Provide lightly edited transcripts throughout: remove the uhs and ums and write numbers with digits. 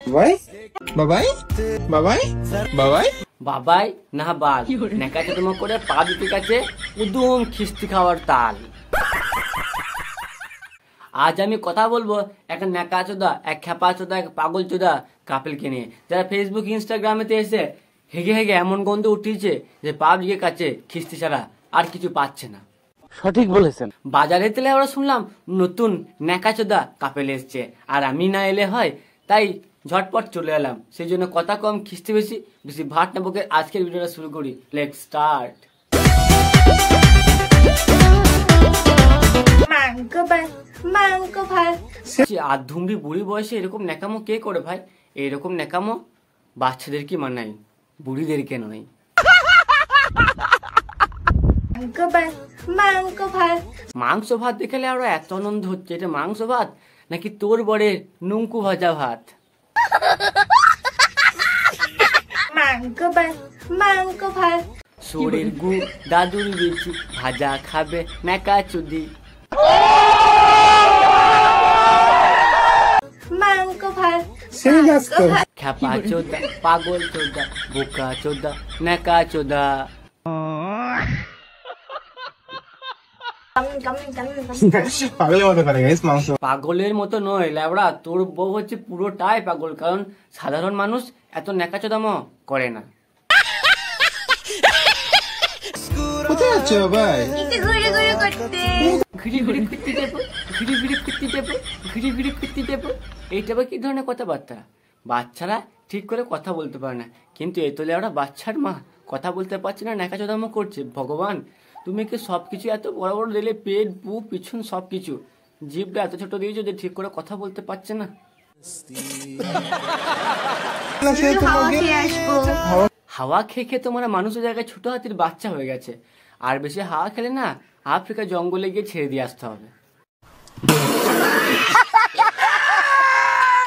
বাবাই বাবাই বাবাই বাবাই বাবাই না বাল নেকাচে তোমার করে পা দিতে কাছে উদুম খিস্তি খাওয়ার তাল। আজ আমি কথা বলবো এক নেকা চোদা, এক খেপা চোদা, এক পাগল চোদা কাপেলকে নিয়ে, যারা ফেসবুক ইনস্টাগ্রামেতে এসে হেগে হেগে এমন গন্ধ উঠিয়েছে যে পাবলিকের কাছে খিস্তি ছাড়া আর কিছু পাচ্ছে না। সঠিক বলেছেন। বাজারে তেলে আমরা শুনলাম নতুন নেকাচোদা কাপেল এসছে, আর আমি না এলে হয়, তাই ঝটপট চলে এলাম। সেই জন্য কথা কম খিস্তি বেশি, বেশি ভাট না বকে আজকের ভিডিওটা শুরু করি। Let's start. আধুমরি বুড়ি বয়সে এরকম ন্যাকামো কে করে ভাই? এরকম ন্যাকামো বাচ্চাদের কি মানায়, বুড়িদেরকে নয়। মাংস ভাত দেখালে আরো এত আনন্দ হচ্ছে। এটা মাংস ভাত নাকি তোর বরের নুঙ্কু ভাজা ভাত? শরীর গু দাদুর বেচি ভাজা খাবে নেকা চুদি। খেপা চোদা, পাগল চোদা, বোকা চোদা, নেকা চোদা। পাগলের মতো নয় ল্যাবড়া, তোর বউ হচ্ছে পুরোটাই পাগল, কারণ সাধারণ মানুষ এত নেকাচোদামো করে না। এইটা কি ধরনের কথাবার্তা? বাচ্চারা ঠিক করে কথা বলতে পারে না, কিন্তু এই তো ল্যাবড়া বাচ্চার মা কথা বলতে পারছে না, নেকাচোদামো করছে। ভগবান, তুমি কি সবকিছু এত বড় বড় দিলে, পেট বুক পিছন সবকিছু, জিভটা এত ছোট দিয়েছো যে ঠিক করে কথা বলতে পারছে না। হাওয়া খেয়ে খেয়ে তোমার মানুষের জায়গায় ছোট হাতির বাচ্চা হয়ে গেছে। আর বেশি হাওয়া খেলে না আফ্রিকা জঙ্গলে গিয়ে ছেড়ে দিয়ে আসতে হবে।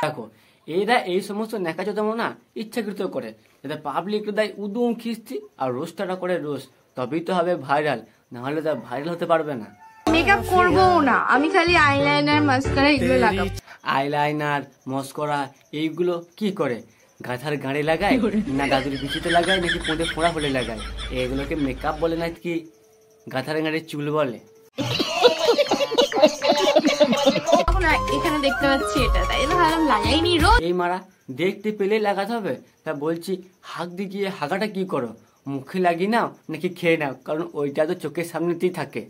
দেখো, এরা এই সমস্ত নেকাচোদামো না ইচ্ছাকৃত করে, যাতে পাবলিক দেয় উদুম খিস্তি আর রোস্টারটা করে রোস্ট, তবেই তো হবে ভাইরাল, না হলে তো ভাইরাল হতে পারবে না। মেকআপ করবো না আমি, খালি আইলাইনার মাস্কারা এগুলো লাগাবো। আইলাইনার মস্করা এইগুলো কি করে? গাধার গাড়ি লাগায় না গাদুর বিচিতে লাগায় নাকি পোঁদে ফোঁড়া হলে লাগায়? এগুলোকে মেকআপ বলে না কি গাধার গাড়ির চুল বলে? এখানে দেখতে পাচ্ছি এটা, তাই ভাবলাম লাগাইনি। রোজ এই মারা দেখতে পেলে লাগাতে হবে? তা বলছি হাঁক দিয়ে হাগাটা কি করো? মুখে লাগিয়ে নাও নাকি খেয়ে নাও? কারণ ওইটা তো চোখের সামনেতেই থাকে।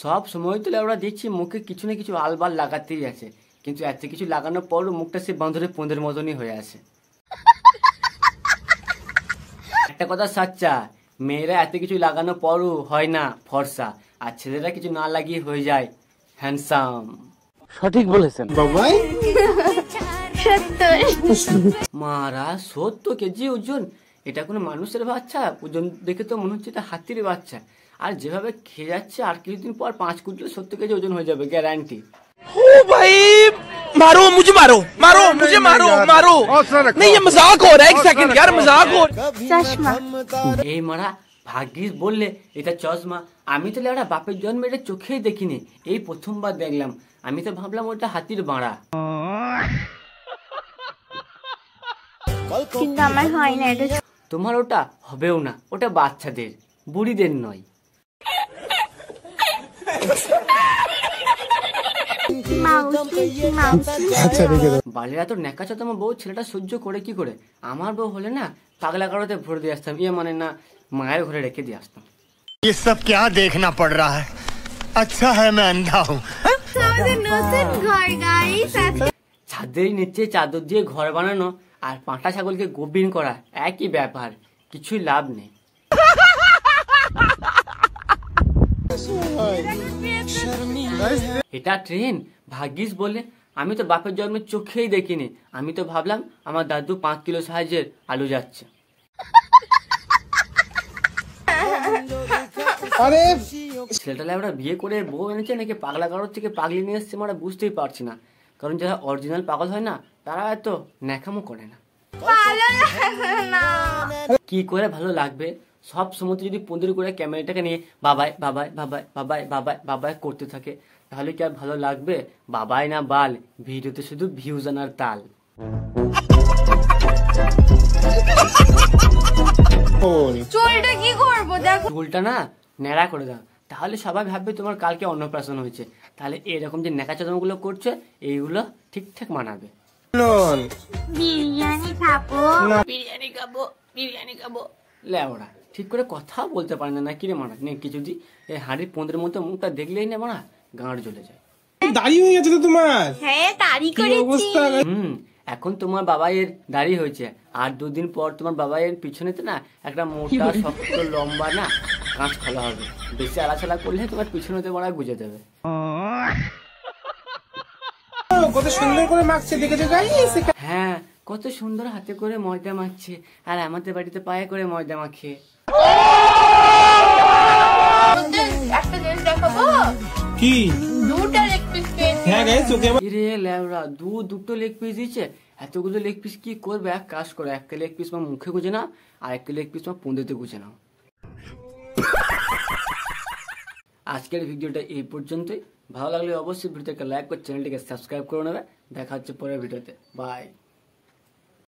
সব সময় তো আমরা দেখছি মুখে কিছু না কিছু আলবাল লাগাতেই আছে, কিন্তু এত কিছু লাগানোর পরও মুখটা সে বাঁধরে পোঁদের মতনই হয়ে আছে। একটা কথা সাচ্চা, মেয়েরা এত কিছু লাগানোর পরও হয় না ফর্সা, আর ছেলেরা কিছু না লাগিয়ে হয়ে যায় হ্যান্ডসাম। সঠিক বলেছেন বাবাই। মারা 70 কেজি ওজন, এটা কোনো মানুষের বাচ্চা? ওজন দেখে তো মনে হচ্ছে এটা হাতির বাচ্চা। আর যেভাবে খেয়ে যাচ্ছে আর কিছুদিন পর 5 কুইন্টাল 70 কেজি ওজন হয়ে যাবে, গ্যারান্টি। ओ भाई मारो मुझे, मारो मारो मुझे, मारो मारो नहीं, ये मजाक हो रहा है। एक सेकंड यार, मजाक हो। চশমা। এই মারা ভাগ্যিস বললে এটা চশমা। আমি তো লেওড়া বাপের জন্মে এটা চোখেই দেখিনি, এই প্রথমবার দেখলাম। আমি তো ভাবলাম ওটা হাতির বাড়া। কিন্তু আমার হয় না এটা। তোমার ওটা হবেও না, ওটা বাচ্চাদের, বুড়িদের নয়। বালেরা তো নেকাচা তোমার বউ ছেলেটা সহ্য করে কি করে? আমার বউ হলে না পাগলা কারোতে ভরে দিয়ে আসতাম, ইয়ে মানে না মায়ের ঘরে রেখে দিয়ে আসতাম। ये सब क्या देखना पड़ रहा है? अच्छा है मैं अंधा हूँ। ছাদের নিচে চাদর দিয়ে ঘর বানানো আর পাঁঠা ছাগলকে গোবিন করা একই ব্যাপার, কিছুই লাভ নেই। এটা ট্রেন? ভাগ্যিস বলে, আমি তো বাপের জন্মে চোখেই দেখিনি। আমি তো ভাবলাম আমার দাদু 5 কিলো সাইজের আলু যাচ্ছে। ছেলেটা আমরা বিয়ে করে বউ এনেছে নাকি পাগলা কারোর থেকে পাগলি নিয়ে এসছে, আমরা বুঝতেই পারছি না। কারণ যারা অরিজিনাল পাগল হয় না তারা এত ন্যাকামো করে না। কি করে ভালো লাগবে? সব সময় যদি পন্দির করে ক্যামেরাটাকে নিয়ে বাবাই বাবাই বাবাই বাবাই বাবাই বাবাই করতে থাকে, তাহলে কি আর ভালো লাগবে? বাবাই না বাল, ভিডিওতে শুধু ভিউজ আনার তাল। চুলটা কি করবো দেখো? চুলটা না ন্যাড়া করে দাও, তাহলে সবাই ভাববে তোমার কালকে অন্নপ্রাশন হয়েছে। তাহলে এরকম যে ন্যাকাচোদামগুলো করছে এইগুলো ঠিকঠাক মানাবে। বিরিয়ানি খাবো, বিরিয়ানি খাবো, বিরিয়ানি খাবো। লেওড়া ঠিক করে কথা বলতে পারে না কিরে মানা, নে কিছু দি এই হাঁড়ির পোঁদের মতো মুখটা দেখলেই না মানা গাঁড় জ্বলে যায়। দাড়ি হয়ে গেছে তো তোমার। হ্যাঁ তারি করেছি। এখন তোমার বাবাইয়ের দাড়ি হয়েছে, আর 2 দিন পর তোমার বাবাইয়ের পিছনেতে না একটা মোটা শক্ত লম্বা না কাঁচ খোলা হবে। বেশি আলাচালা করলে তোমার পিছনেতে বড়া গুজে দেবে। কত সুন্দর করে মাখছে দেখেছো গাইস? হ্যাঁ, কত সুন্দর হাতে করে ময়দা মাখছে, আর আমাদের বাড়িতে পায়ে করে ময়দা মাখে। একটা জিনিস দেখাবো, কি? 2টা লেগ পিস পেয়েছি। হ্যাঁ গাইস, ওকে রে লেওরা, দুটো লেগ পিস দিচ্ছে। এতগুলো লেগ পিস কি করবে? এক কাজ করো, একটা লেগ পিস আমার মুখে গুজে নাও, আর একটা লেগ পিস আমার পুঁদেতে গুজে নাও। আজকের ভিডিওটা এই পর্যন্তই। ভালো লাগলে অবশ্যই ভিডিওটাকে লাইক করে চ্যানেলটিকে সাবস্ক্রাইব করে নেবে। দেখা হচ্ছে পরের ভিডিওতে। বাই।